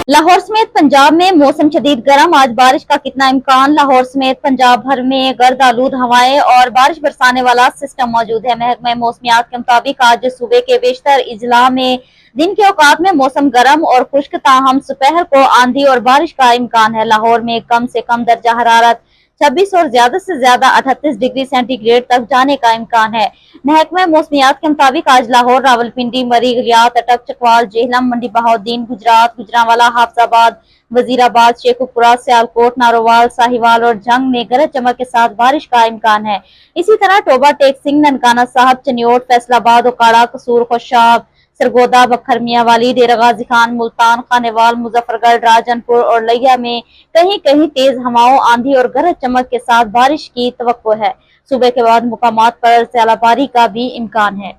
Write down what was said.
लाहौर समेत पंजाब में मौसम शदीद गर्म। आज बारिश का कितना इम्कान? लाहौर समेत पंजाब भर में गर्द आलूद हवाएं और बारिश बरसाने वाला सिस्टम मौजूद है। महकमा मौसमियात के मुताबिक आज सूबे के बेशतर इजला में दिन के औकात में मौसम गर्म और खुश्क, ताहम सुपहर को आंधी और बारिश का इम्कान है। लाहौर में कम से कम दर्जा हरारत 26 और ज्यादा से ज्यादा 38 डिग्री सेंटीग्रेड तक जाने का इम्कान है। महकमा मौसमियात के मुताबिक आज लाहौर, रावलपिंडी, मरी, गलियात, अटक, चकवाल, जेहलम, मंडी बहाउद्दीन, गुजरात, गुजरांवाला, हाफजाबाद, वजीराबाद, शेखुपुरा, सियालकोट, नारोवाल, साहिवाल और जंग में गरज चमक के साथ बारिश का इम्कान है। इसी तरह टोबा, टेक सिंह, ननकाना साहब, चनियोट, फैसलाबाद, ओकाड़ा, कसूर, खुशाब, सरगोदा, बखर मियांवाली, डेरा गाजी खान, मुल्तान, खानेवाल, मुजफ्फरगढ़, राजनपुर और लिया में कहीं कहीं तेज हवाओं, आंधी और गरज चमक के साथ बारिश की तवक्को है। सुबह के बाद मुकामात पर ज़्यादा बारिश का भी इम्कान है।